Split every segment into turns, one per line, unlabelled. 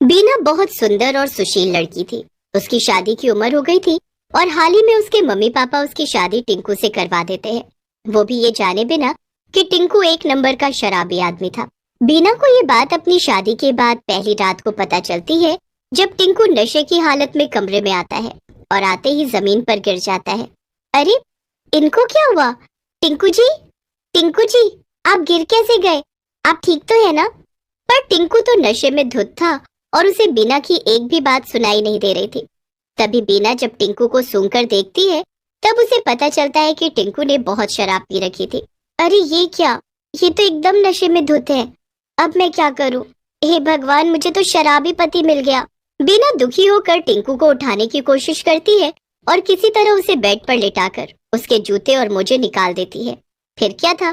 बीना बहुत सुंदर और सुशील लड़की थी। उसकी शादी की उम्र हो गई थी और हाल ही में उसके मम्मी पापा उसकी शादी टिंकू से करवा देते हैं, वो भी ये जाने बिना कि टिंकू एक नंबर का शराबी आदमी था। बीना को ये बात अपनी शादी के बाद पहली रात को पता चलती है, जब टिंकू नशे की हालत में कमरे में आता है और आते ही जमीन पर गिर जाता है। अरे, इनको क्या हुआ? टिंकू जी, टिंकू जी, आप गिर कैसे गए? आप ठीक तो है ना? पर टिंकू तो नशे में धुत था और उसे बीना की एक भी बात सुनाई नहीं दे रही थी। तभी बीना जब टिंकू को सूंघकर देखती है, तब उसे पता चलता है कि टिंकू ने बहुत शराब पी रखी थी। अरे ये क्या? ये तो एकदम नशे में धुत है। अब मैं क्या करूं? हे भगवान, मुझे तो शराबी पति मिल गया। बीना दुखी होकर टिंकू को उठाने की कोशिश करती है और किसी तरह उसे बेड पर लिटाकर उसके जूते और मोजे निकाल देती है। फिर क्या था?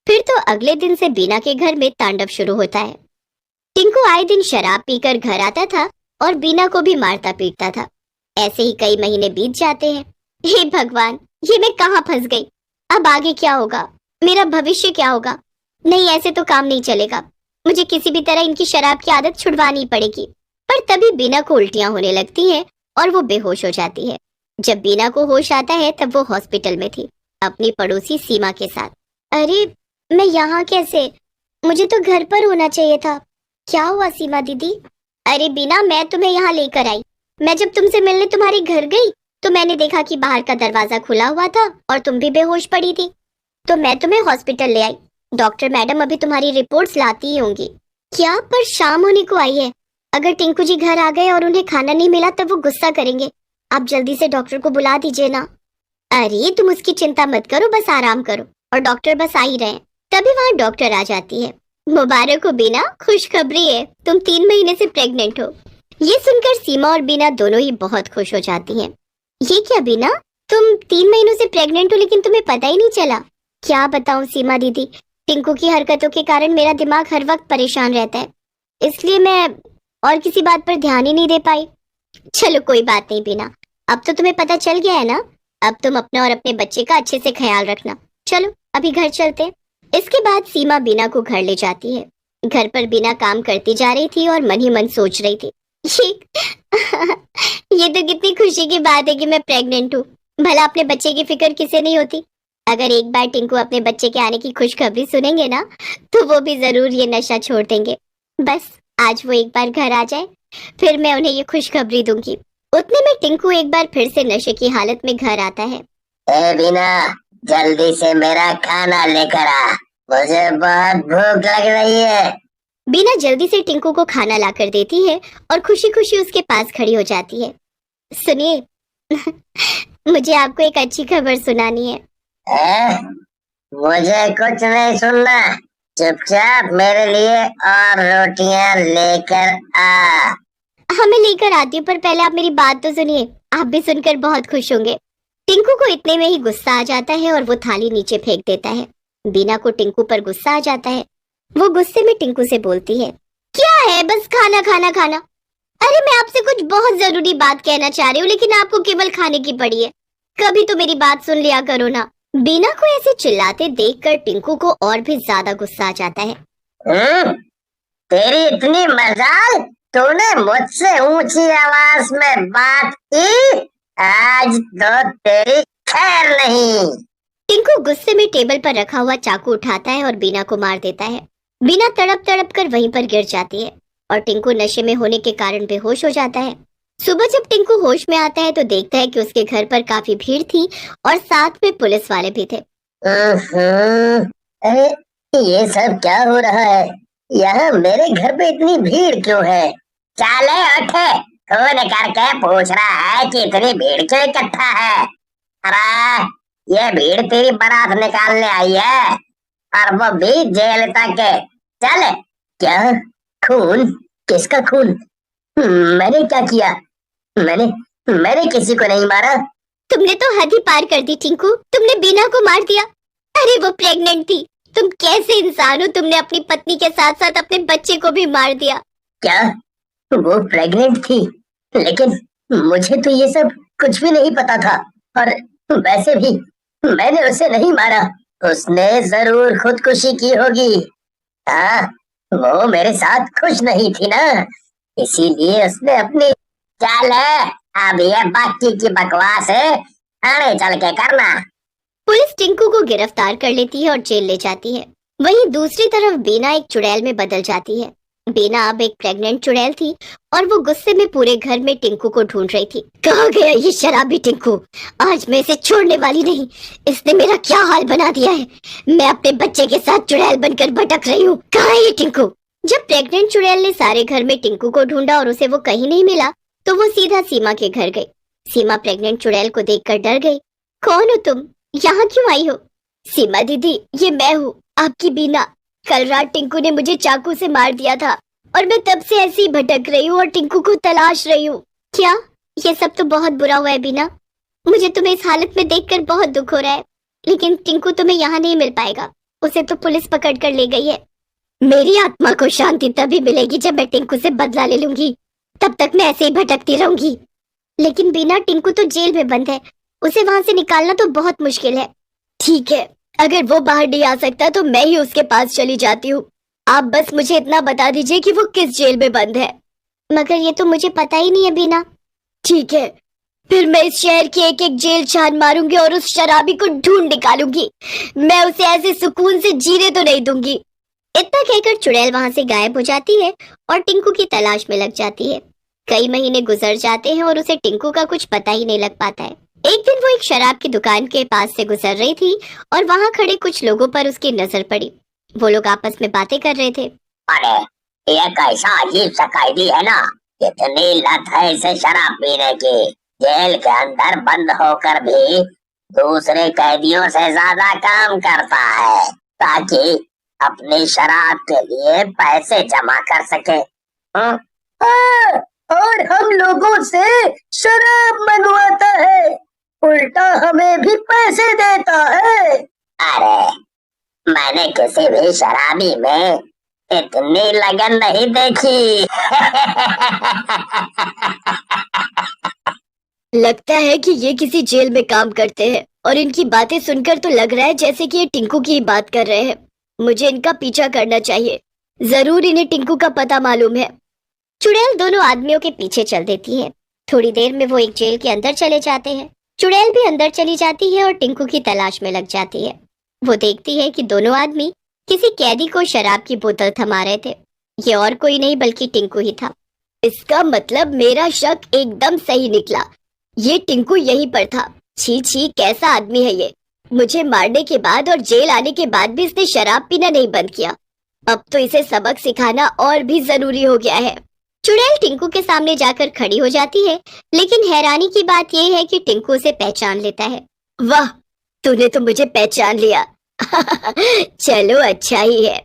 फिर तो अगले दिन से बीना के घर में तांडव शुरू होता है। टिंकू आए दिन शराब पीकर घर आता था और बीना को भी मारता पीटता था। ऐसे ही कई महीने बीत जाते हैं। हे भगवान, ये मैं कहाँ फंस गई? अब आगे क्या होगा? मेरा भविष्य क्या होगा? नहीं, ऐसे तो काम नहीं चलेगा। मुझे किसी भी तरह इनकी शराब की आदत छुड़वानी पड़ेगी। पर तभी बीना को उल्टियां होने लगती हैं और वो बेहोश हो जाती है। जब बीना को होश आता है तब वो हॉस्पिटल में थी, अपनी पड़ोसी सीमा के साथ। अरे, मैं यहाँ कैसे? मुझे तो घर पर होना चाहिए था। क्या हुआ सीमा दीदी? अरे बीना, मैं तुम्हें यहाँ लेकर आई। मैं जब तुमसे मिलने तुम्हारे घर गई तो मैंने देखा कि बाहर का दरवाजा खुला हुआ था और तुम भी बेहोश पड़ी थी, तो मैं तुम्हें हॉस्पिटल ले आई। डॉक्टर मैडम अभी तुम्हारी रिपोर्ट्स लाती ही होंगी। क्या? पर शाम होने को आई है। अगर टिंकू जी घर आ गए और उन्हें खाना नहीं मिला तब वो गुस्सा करेंगे। आप जल्दी से डॉक्टर को बुला दीजिए ना। अरे तुम उसकी चिंता मत करो, बस आराम करो और डॉक्टर बस आ ही रहे हैं। तभी वहाँ डॉक्टर आ जाती है। मुबारक हो बीना, खुशखबरी है, तुम 3 महीने से प्रेग्नेंट हो। ये सुनकर सीमा और बीना दोनों ही बहुत खुश हो जाती हैं। ये क्या बीना, तुम 3 महीनों से प्रेग्नेंट हो लेकिन तुम्हें पता ही नहीं चला? क्या बताऊं सीमा दीदी, टिंकू की हरकतों के कारण मेरा दिमाग हर वक्त परेशान रहता है, इसलिए मैं और किसी बात पर ध्यान ही नहीं दे पाई। चलो कोई बात नहीं बीना, अब तो तुम्हें पता चल गया है ना। अब तुम अपना और अपने बच्चे का अच्छे से ख्याल रखना। चलो अभी घर चलते हैं। इसके बाद सीमा बीना को घर ले जाती है। घर पर बीना काम करती जा रही थी और मन ही मन सोच रही थी, ये तो कितनी खुशी की बात है कि मैं प्रेग्नेंट हूँ। भला अपने बच्चे की फिक्र किसे नहीं होती। अगर एक बार टिंकू अपने बच्चे के आने की खुशखबरी सुनेंगे ना, तो वो भी जरूर ये नशा छोड़ देंगे। बस आज वो एक बार घर आ जाए, फिर मैं उन्हें ये खुशखबरी दूंगी। उतने में टिंकू एक बार फिर से नशे की हालत में घर आता है।
ए बीना, जल्दी से मेरा खाना लेकर आ, मुझे बहुत भूख लग रही है।
बीना जल्दी से टिंकू को खाना लाकर देती है और खुशी खुशी उसके पास खड़ी हो जाती है। सुनिए, मुझे आपको एक अच्छी खबर सुनानी है।
मुझे कुछ नहीं सुनना, चुपचाप मेरे लिए और रोटियां लेकर आ।
हमें लेकर आती हूँ, पर पहले आप मेरी बात तो सुनिए, आप भी सुनकर बहुत खुश होंगे। टिंकू को इतने में ही गुस्सा आ जाता है और वो थाली नीचे फेंक देता है। बीना को टिंकू पर गुस्सा आ जाता है। वो गुस्से में टिंकू से बोलती है, क्या है, बस खाना खाना खाना। अरे मैं आपसे कुछ बहुत जरूरी बात कहना चाह रही हूँ, लेकिन आपको केवल खाने की पड़ी है। कभी तो मेरी बात सुन लिया करो ना। बीना को ऐसे चिल्लाते देखकर टिंकू को और भी ज्यादा गुस्सा आ जाता है।
तेरी इतनी मजाल, तूने मुझसे ऊंची आवाज में बात की, आज तो तेरी खैर नहीं।
टिंकू गुस्से में टेबल पर रखा हुआ चाकू उठाता है और बीना को मार देता है। बीना तड़प तड़प कर वहीं पर गिर जाती है और टिंकू नशे में होने के कारण बेहोश हो जाता है। सुबह जब टिंकू होश में आता है तो देखता है कि उसके घर पर काफी भीड़ थी और साथ में पुलिस वाले भी थे।
अरे ये सब क्या हो रहा है? यहाँ मेरे घर पे इतनी भीड़ क्यों है? चाले उठे, फोन करके पूछ रहा है कि इतनी भीड़ क्यों इकट्ठा है? अरे ये भीड़ तेरी बारात निकालने आई है और वो भी जेल तक। चल। क्या? खून? किसका खून? मैंने क्या किया? मैंने किसी को नहीं मारा।
तुमने तो हद ही पार कर दी टिंकू, तुमने बीना को मार दिया। अरे वो प्रेग्नेंट थी। तुम कैसे इंसान हो, तुमने अपनी पत्नी के साथ साथ अपने बच्चे को भी मार दिया।
क्या वो प्रेग्नेंट थी? लेकिन मुझे तो ये सब कुछ भी नहीं पता था, और वैसे भी मैंने उसे नहीं मारा। उसने जरूर खुदकुशी की होगी। हाँ, वो मेरे साथ खुश नहीं थी ना, इसीलिए उसने अपनी चाल है। अब ये बाकी की बकवास है थाने चल के करना।
पुलिस टिंकू को गिरफ्तार कर लेती है और जेल ले जाती है। वहीं दूसरी तरफ बीना एक चुड़ैल में बदल जाती है। बीना अब एक प्रेग्नेंट चुड़ैल थी और वो गुस्से में पूरे घर में टिंकू को ढूंढ रही थी। कहाँ गया ये शराबी टिंकू? आज मैं इसे छोड़ने वाली नहीं। इसने मेरा क्या हाल बना दिया है। मैं अपने बच्चे के साथ चुड़ैल बनकर भटक रही हूँ। कहाँ है ये टिंकू? जब प्रेग्नेंट चुड़ैल ने सारे घर में टिंकू को ढूंढा और उसे वो कहीं नहीं मिला, तो वो सीधा सीमा के घर गई। सीमा प्रेग्नेंट चुड़ैल को देखकर डर गई। कौन हो तुम? यहाँ क्यों आई हो? सीमा दीदी, ये मैं हूँ, आपकी बीना। कल रात टिंकू ने मुझे चाकू से मार दिया था और मैं तब से ऐसे ही भटक रही हूँ और टिंकू को तलाश रही हूँ। क्या? ये सब तो बहुत बुरा हुआ है बीना। मुझे तुम्हें इस हालत में देखकर बहुत दुख हो रहा है, लेकिन टिंकू तुम्हें यहाँ नहीं मिल पाएगा। उसे तो पुलिस पकड़ कर ले गई है। मेरी आत्मा को शांति तभी मिलेगी जब मैं टिंकू से बदला ले लूंगी। तब तक मैं ऐसे ही भटकती रहूंगी। लेकिन बीना, टिंकू तो जेल में बंद है, उसे वहां से निकालना तो बहुत मुश्किल है। ठीक है, अगर वो बाहर नहीं आ सकता तो मैं ही उसके पास चली जाती हूँ। आप बस मुझे इतना बता दीजिए कि वो किस जेल में बंद है। मगर ये तो मुझे पता ही नहीं है बीना। ठीक है, फिर मैं इस शहर की एक एक जेल छान मारूंगी और उस शराबी को ढूंढ निकालूंगी। मैं उसे ऐसे सुकून से जीने तो नहीं दूंगी। इतना कहकर चुड़ैल वहां से गायब हो जाती है और टिंकू की तलाश में लग जाती है। कई महीने गुजर जाते हैं और उसे टिंकू का कुछ पता ही नहीं लग पाता है। एक दिन वो एक शराब की दुकान के पास से गुजर रही थी और वहां खड़े कुछ लोगों पर उसकी नजर पड़ी। वो लोग आपस में बातें कर रहे थे।
अरे ये कैसा अजीब सा कैदी है ना। इतनी लत है इसे शराब पीने की। जेल के अंदर बंद होकर भी दूसरे कैदियों से ज्यादा काम करता है ताकि अपनी शराब के लिए पैसे जमा कर सके। हाँ? और हम लोगों से शराब मंगवाता है, उल्टा हमें भी पैसे देता है। अरे मैंने किसी भी शराबी में इतनी लगन नहीं देखी।
लगता है कि ये किसी जेल में काम करते हैं और इनकी बातें सुनकर तो लग रहा है जैसे कि ये टिंकू की ही बात कर रहे हैं। मुझे इनका पीछा करना चाहिए, जरूर इन्हें टिंकू का पता मालूम है। चुड़ैल दोनों आदमियों के पीछे चल देती है। थोड़ी देर में वो एक जेल के अंदर चले जाते हैं। चुड़ैल भी अंदर चली जाती है और टिंकू की तलाश में लग जाती है। वो देखती है कि दोनों आदमी किसी कैदी को शराब की बोतल थमा रहे थे। ये और कोई नहीं बल्कि टिंकू ही था। इसका मतलब मेरा शक एकदम सही निकला। ये टिंकू यहीं पर था। छी छी, कैसा आदमी है ये। मुझे मारने के बाद और जेल आने के बाद भी इसने शराब पीना नहीं बंद किया। अब तो इसे सबक सिखाना और भी जरूरी हो गया है। चुड़ैल टिंकू के सामने जाकर खड़ी हो जाती है, लेकिन हैरानी की बात यह है कि टिंकू उसे पहचान लेता है। वाह, तूने तो मुझे पहचान लिया। चलो अच्छा ही है।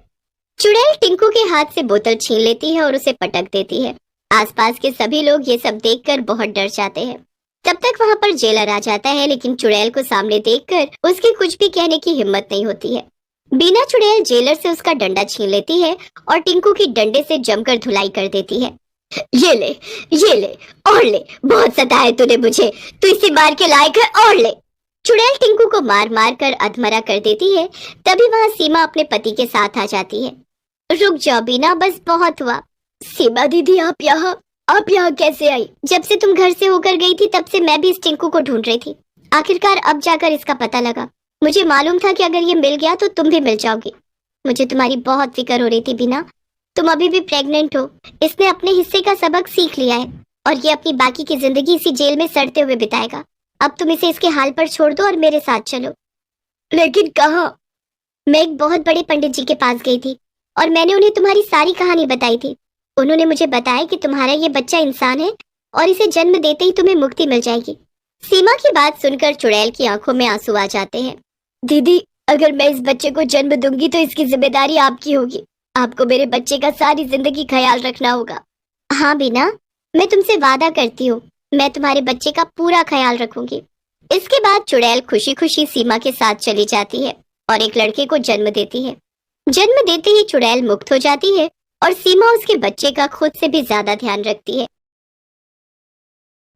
चुड़ैल टिंकू के हाथ से बोतल छीन लेती है और उसे पटक देती है। आसपास के सभी लोग ये सब देखकर बहुत डर जाते हैं। तब तक वहां पर जेलर आ जाता है, लेकिन चुड़ैल को सामने देखकर उसकी कुछ भी कहने की हिम्मत नहीं होती है। बिना चुड़ैल जेलर से उसका डंडा छीन लेती है और टिंकू की डंडे से जमकर धुलाई कर देती है। ये ले, ये ले, और ले। बहुत सताया तूने मुझे, तू इसी मार के लायक है, और ले। चुड़ैल टिंकू को मार मार कर अधमरा कर देती है। तभी वहां सीमा अपने पति के साथ आ जाती है। रुक जाओ बीना, बस बहुत हुआ। सीमा दीदी, आप यहाँ कैसे आई? जब से तुम घर से होकर गई थी तब से मैं भी इस टिंकू को ढूंढ रही थी। आखिरकार अब जाकर इसका पता लगा। मुझे मालूम था कि अगर ये मिल गया तो तुम भी मिल जाओगी। मुझे तुम्हारी बहुत फिक्र हो रही थी बीना। तुम अभी भी प्रेग्नेंट हो। इसने अपने हिस्से का सबक सीख लिया है और ये अपनी बाकी की जिंदगी इसी जेल में सड़ते हुए बिताएगा। अब तुम इसे इसके हाल पर छोड़ दो और मेरे साथ चलो। लेकिन कहाँ? मैं एक बहुत बड़े पंडित जी के पास गई थी और मैंने उन्हें तुम्हारी सारी कहानी बताई थी। उन्होंने मुझे बताया कि तुम्हारा ये बच्चा इंसान है और इसे जन्म देते ही तुम्हें मुक्ति मिल जाएगी। सीमा की बात सुनकर चुड़ैल की आंखों में आंसू आ जाते हैं। दीदी, अगर मैं इस बच्चे को जन्म दूंगी तो इसकी जिम्मेदारी आपकी होगी। आपको मेरे बच्चे का सारी जिंदगी ख्याल रखना होगा। हाँ बीना, मैं तुमसे वादा करती हूँ, मैं तुम्हारे बच्चे का पूरा ख्याल रखूंगी। इसके बाद चुड़ैल खुशी खुशी सीमा के साथ चली जाती है और एक लड़के को जन्म देती है। जन्म देते ही चुड़ैल मुक्त हो जाती है और सीमा उसके बच्चे का खुद से भी ज्यादा ध्यान रखती है।